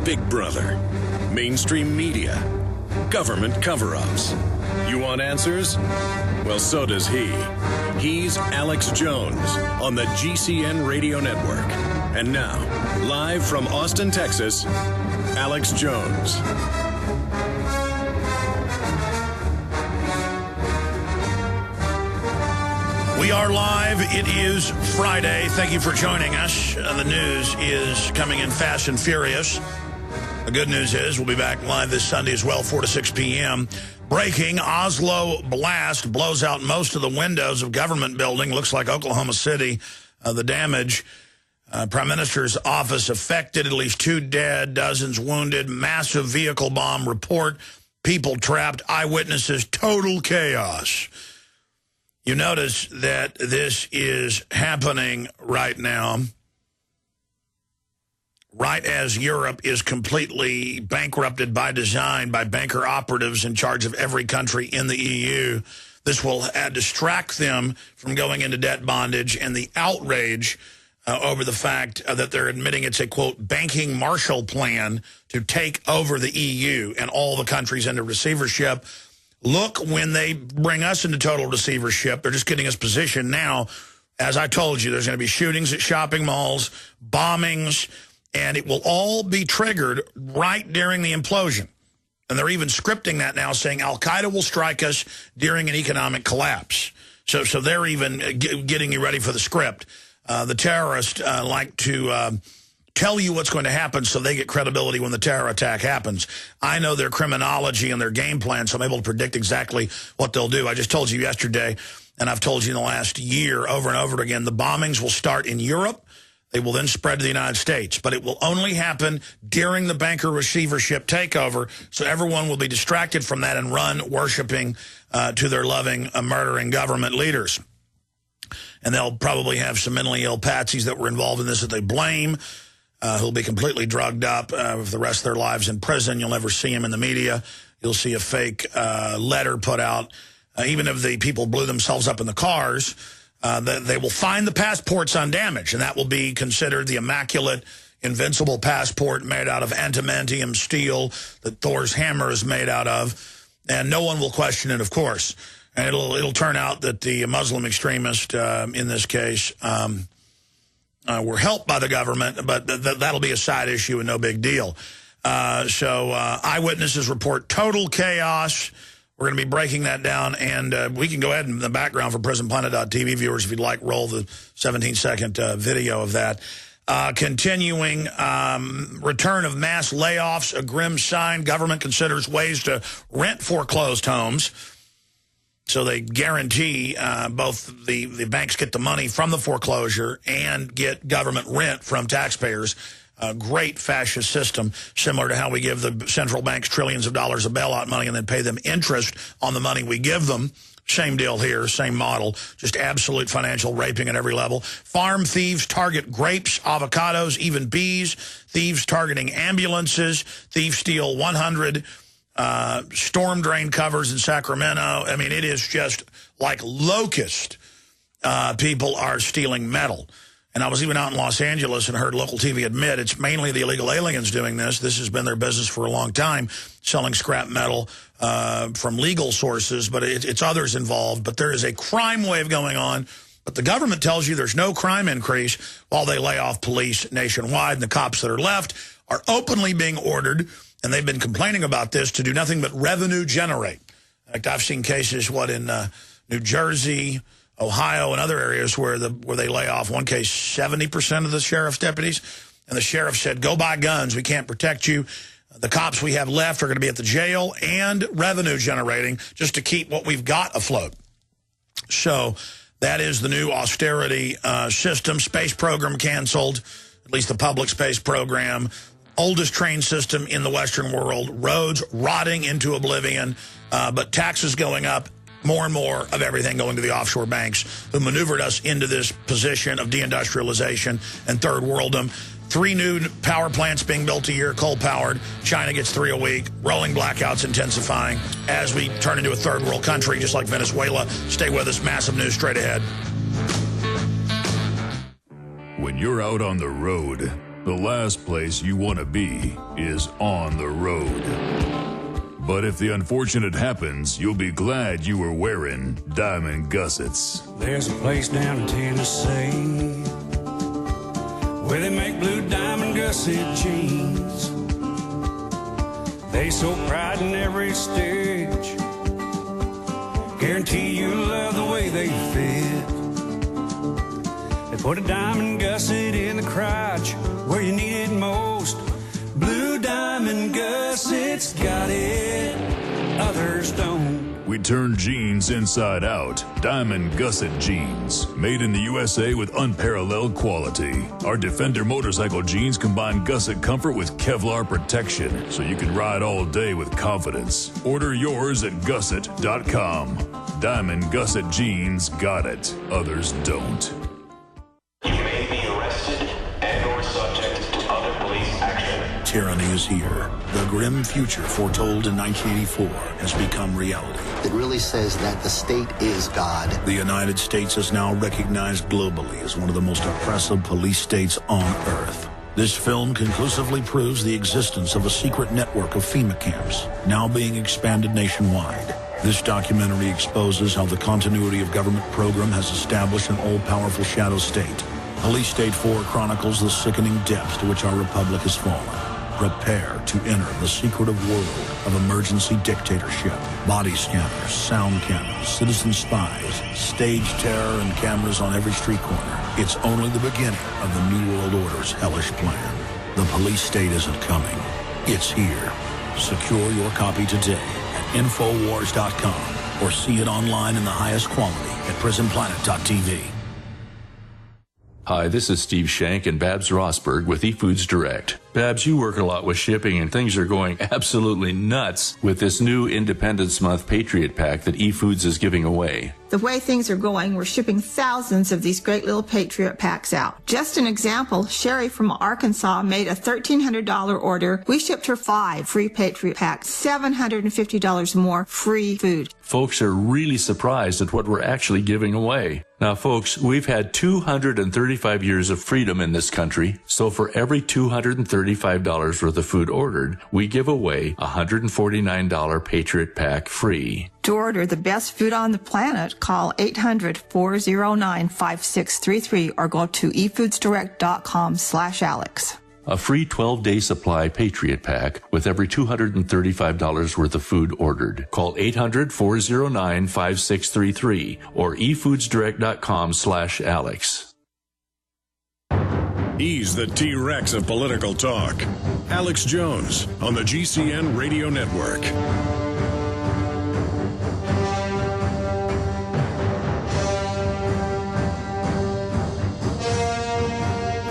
Big Brother, mainstream media, government cover-ups. You want answers? Well, so does he. He's Alex Jones on the GCN Radio Network. And now, live from Austin, Texas, Alex Jones. We are live. It is Friday. Thank you for joining us. The news is coming in fast and furious. The good news is we'll be back live this Sunday as well, 4 to 6 p.m. Breaking, Oslo blast blows out most of the windows of government building. Looks like Oklahoma City, the damage. Prime Minister's office affected, at least 2 dead, dozens wounded, massive vehicle bomb report, people trapped, eyewitnesses, total chaos. You notice that this is happening right now, right as Europe is completely bankrupted by design by banker operatives in charge of every country in the EU. This will distract them from going into debt bondage, and the outrage over the fact that they're admitting it's a, quote, banking Marshall Plan to take over the EU and all the countries into receivership. Look, when they bring us into total receivership, they're just getting us positioned now. As I told you, there's going to be shootings at shopping malls, bombings, and it will all be triggered right during the implosion. And they're even scripting that now, saying al-Qaeda will strike us during an economic collapse. So they're even getting you ready for the script. The terrorists like to tell you what's going to happen so they get credibility when the terror attack happens. I know their criminology and their game plan, so I'm able to predict exactly what they'll do. I just told you yesterday, and I've told you in the last year over and over again, the bombings will start in Europe. They will then spread to the United States, but it will only happen during the banker receivership takeover, so everyone will be distracted from that and run worshiping to their loving, murdering government leaders. And they'll probably have some mentally ill patsies that were involved in this that they blame, who'll be completely drugged up for the rest of their lives in prison. You'll never see them in the media. You'll see a fake letter put out. Even if the people blew themselves up in the cars, they will find the passports undamaged, and that will be considered the immaculate, invincible passport made out of adamantium steel that Thor's hammer is made out of, and no one will question it, of course. And it'll turn out that the Muslim extremist in this case were helped by the government, but that'll be a side issue and no big deal. So eyewitnesses report total chaos. We're going to be breaking that down, and we can go ahead in the background for PrisonPlanet.tv viewers if you'd like, roll the 17-second video of that. Continuing, return of mass layoffs, a grim sign. Government considers ways to rent foreclosed homes. So they guarantee both the banks get the money from the foreclosure and get government rent from taxpayers. A great fascist system, similar to how we give the central banks trillions of dollars of bailout money and then pay them interest on the money we give them. Same deal here, same model, just absolute financial raping at every level. Farm thieves target grapes, avocados, even bees. Thieves targeting ambulances. Thieves steal 100 storm drain covers in Sacramento. I mean, it is just like locust. People are stealing metal. And I was even out in Los Angeles and heard local TV admit it's mainly the illegal aliens doing this. This has been their business for a long time, selling scrap metal from legal sources, but it's others involved. But there is a crime wave going on. But the government tells you there's no crime increase while they lay off police nationwide. And the cops that are left are openly being ordered, and they've been complaining about this, to do nothing but revenue generate. In fact, I've seen cases, in New Jersey, Ohio, and other areas where they lay off, one case, 70% of the sheriff's deputies. And the sheriff said, go buy guns. We can't protect you. The cops we have left are going to be at the jail and revenue generating just to keep what we've got afloat. So that is the new austerity system. Space program canceled, at least the public space program. Oldest train system in the Western world. Roads rotting into oblivion, but taxes going up. More and more of everything going to the offshore banks who maneuvered us into this position of deindustrialization and third worldom. 3 new power plants being built a year, coal-powered. China gets 3 a week. Rolling blackouts intensifying as we turn into a third world country, just like Venezuela. Stay with us. Massive news straight ahead. When you're out on the road, The last place you want to be is on the road. But if the unfortunate happens, you'll be glad you were wearing diamond gussets. There's a place down in Tennessee where they make blue diamond gusset jeans. They so pride in every stitch, guarantee you love the way they fit. They put a diamond gusset in the crotch where you need it most. Blue diamond gussets got it, others don't. We turn jeans inside out. Diamond gusset jeans. Made in the USA with unparalleled quality. Our Defender motorcycle jeans combine gusset comfort with Kevlar protection, so you can ride all day with confidence. Order yours at gusset.com. Diamond gusset jeans got it. Others don't. You may be arrested and/or subject to other police action. Tyranny is here. The grim future foretold in 1984 has become reality. It really says that the state is God. The United States is now recognized globally as one of the most oppressive police states on earth. This film conclusively proves the existence of a secret network of FEMA camps, now being expanded nationwide. This documentary exposes how the continuity of government program has established an all-powerful shadow state. Police State 4 chronicles the sickening depths to which our republic has fallen. Prepare to enter the secretive world of emergency dictatorship. Body scanners, sound cameras, citizen spies, stage terror, and cameras on every street corner. It's only the beginning of the New World Order's hellish plan. The police state isn't coming. It's here. Secure your copy today at Infowars.com or see it online in the highest quality at PrisonPlanet.tv. Hi, this is Steve Shank and Babs Rossberg with eFoods Direct. Babs, you work a lot with shipping, and things are going absolutely nuts with this new Independence Month Patriot Pack that eFoods is giving away. The way things are going, we're shipping thousands of these great little Patriot Packs out. Just an example, Sherry from Arkansas made a $1,300 order. We shipped her 5 free Patriot Packs, $750 more free food. Folks are really surprised at what we're actually giving away. Now, folks, we've had 235 years of freedom in this country, so for every $235 worth of food ordered, we give away a $149 Patriot Pack free. To order the best food on the planet, call 800-409-5633 or go to efoodsdirect.com/Alex. A free 12-day supply Patriot Pack with every $235 worth of food ordered. Call 800-409-5633 or efoodsdirect.com/Alex. He's the T-Rex of political talk. Alex Jones on the GCN Radio Network.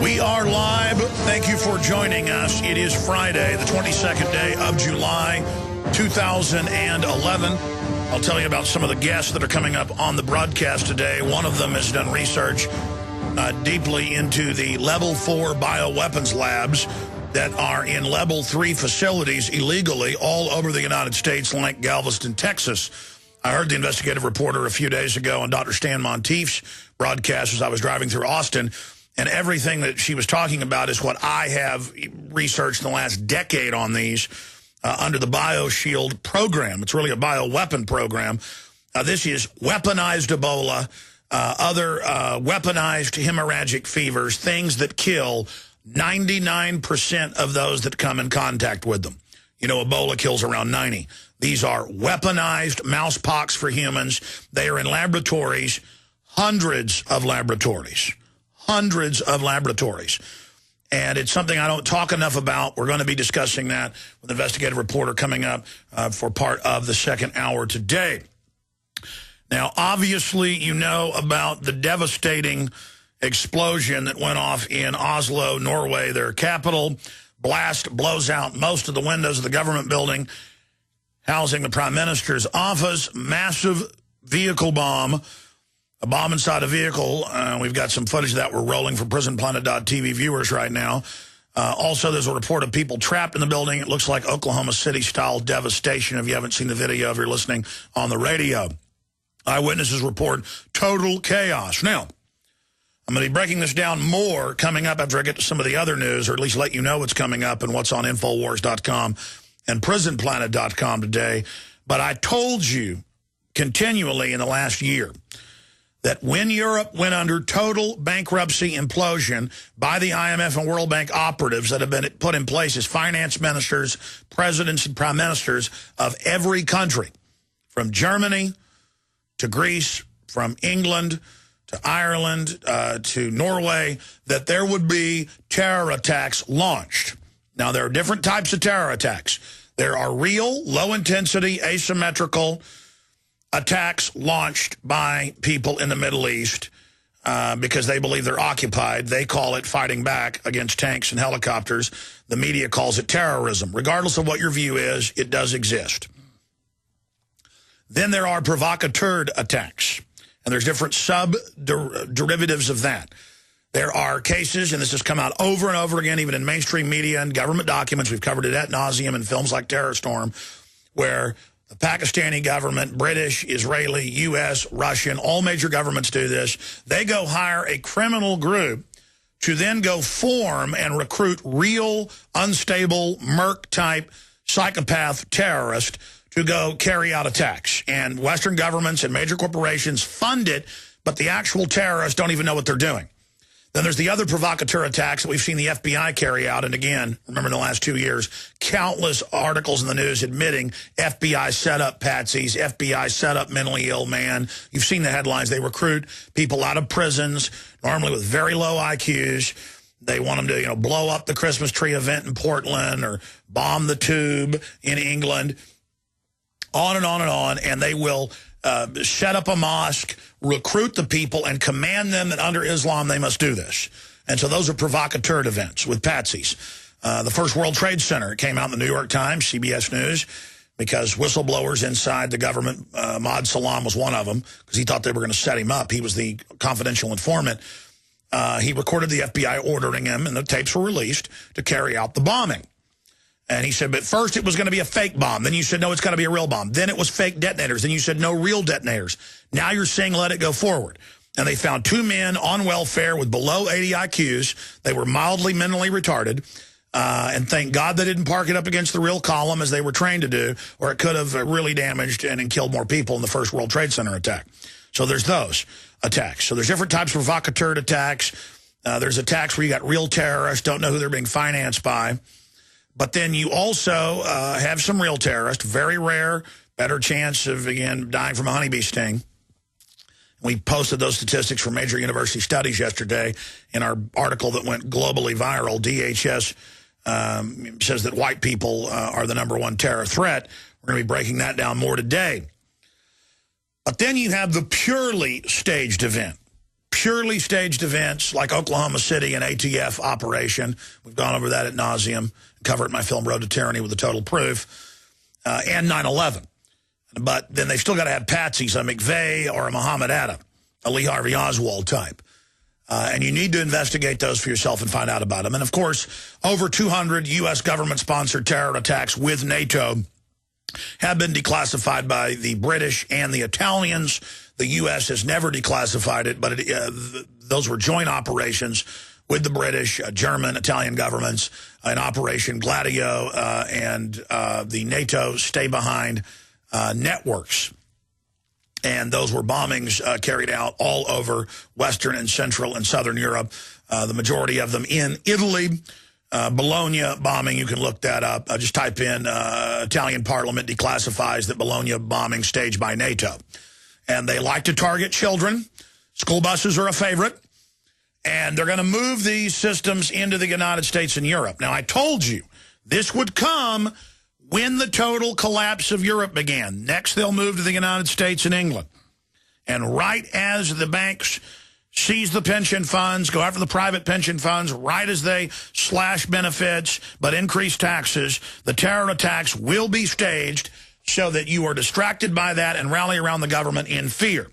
We are live. Thank you for joining us. It is Friday, the 22nd day of July, 2011. I'll tell you about some of the guests that are coming up on the broadcast today. One of them has done research deeply into the Level 4 bioweapons labs that are in Level 3 facilities illegally all over the United States, like Galveston, Texas. I heard the investigative reporter a few days ago on Dr. Stan Monteith's broadcast as I was driving through Austin. And everything that she was talking about is what I have researched in the last decade on these under the BioShield program. It's really a bioweapon program. This is weaponized Ebola, other weaponized hemorrhagic fevers, things that kill 99% of those that come in contact with them. You know, Ebola kills around 90. These are weaponized mouse pox for humans. They are in laboratories, hundreds of laboratories. Hundreds of laboratories. And it's something I don't talk enough about. We're going to be discussing that with an investigative reporter coming up for part of the second hour today. Now, obviously, you know about the devastating explosion that went off in Oslo, Norway, their capital. Blast blows out most of the windows of the government building housing the prime minister's office. Massive vehicle bomb. A bomb inside a vehicle. We've got some footage of that we're rolling for PrisonPlanet.tv viewers right now. Also, there's a report of people trapped in the building. It looks like Oklahoma City-style devastation. If you haven't seen the video, if you're listening on the radio. Eyewitnesses report total chaos. Now, I'm going to be breaking this down more coming up after I get to some of the other news, or at least let you know what's coming up and what's on Infowars.com and PrisonPlanet.com today. But I told you continually in the last year that when Europe went under total bankruptcy implosion by the IMF and World Bank operatives that have been put in place as finance ministers, presidents, and prime ministers of every country, from Germany to Greece, from England to Ireland to Norway, that there would be terror attacks launched. Now, there are different types of terror attacks. There are real, low-intensity, asymmetrical attacks launched by people in the Middle East because they believe they're occupied. They call it fighting back against tanks and helicopters. The media calls it terrorism. Regardless of what your view is, it does exist. Then there are provocateur attacks, and there's different sub-derivatives of that. There are cases, and this has come out over and over again, even in mainstream media and government documents. We've covered it ad nauseum in films like Terror Storm, where the Pakistani government, British, Israeli, U.S., Russian, all major governments do this. They go hire a criminal group to then go form and recruit real, unstable, merc-type psychopath terrorists to go carry out attacks. And Western governments and major corporations fund it, but the actual terrorists don't even know what they're doing. Then there's the other provocateur attacks that we've seen the FBI carry out. And again, remember in the last 2 years, countless articles in the news admitting FBI set up patsies, FBI set up mentally ill man. You've seen the headlines. They recruit people out of prisons, normally with very low IQs. They want them to, you know, blow up the Christmas tree event in Portland or bomb the Tube in England, on and on and on. And they will set up a mosque, recruit the people, and command them that under Islam they must do this. And so those are provocateur events with patsies. The first World Trade Center came out in the New York Times, CBS News, because whistleblowers inside the government, Maad Salam was one of them, because he thought they were going to set him up. He was the confidential informant. He recorded the FBI ordering him, and the tapes were released, to carry out the bombing. And he said, but first it was going to be a fake bomb. Then you said, no, it's got to be a real bomb. Then it was fake detonators. Then you said, no, real detonators. Now you're saying let it go forward. And they found 2 men on welfare with below 80 IQs. They were mildly mentally retarded. And thank God they didn't park it up against the real column as they were trained to do, or it could have really damaged and killed more people in the first World Trade Center attack. So there's those attacks. So there's different types of provocateur attacks. There's attacks where you got real terrorists, don't know who they're being financed by. But then you also have some real terrorists, very rare, better chance of, again, dying from a honeybee sting. We posted those statistics from major university studies yesterday in our article that went globally viral. DHS says that white people are the #1 terror threat. We're going to be breaking that down more today. But then you have the purely staged event. Purely staged events like Oklahoma City and ATF operation. We've gone over that ad nauseum. Cover it in my film Road to Tyranny with the total proof. And 9/11. But then they've still got to have patsies, a McVeigh or a Muhammad Atta, a Lee Harvey Oswald type. And you need to investigate those for yourself and find out about them. And, of course, over 200 U.S. government-sponsored terror attacks with NATO have been declassified by the British and the Italians. The U.S. has never declassified it, but those were joint operations with the British, German, Italian governments in Operation Gladio and the NATO stay-behind networks. And those were bombings carried out all over Western and Central and Southern Europe, the majority of them in Italy. Bologna bombing, you can look that up. Just type in Italian Parliament declassifies that Bologna bombing staged by NATO. And they like to target children. School buses are a favorite. And they're going to move these systems into the United States and Europe. Now, I told you this would come when the total collapse of Europe began. Next, they'll move to the United States and England. And right as the banks seize the pension funds, go after the private pension funds, right as they slash benefits but increase taxes, the terror attacks will be staged so that you are distracted by that and rally around the government in fear.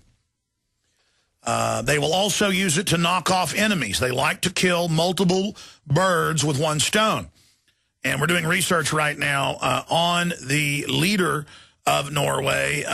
They will also use it to knock off enemies. They like to kill multiple birds with one stone. And we're doing research right now on the leader of Norway,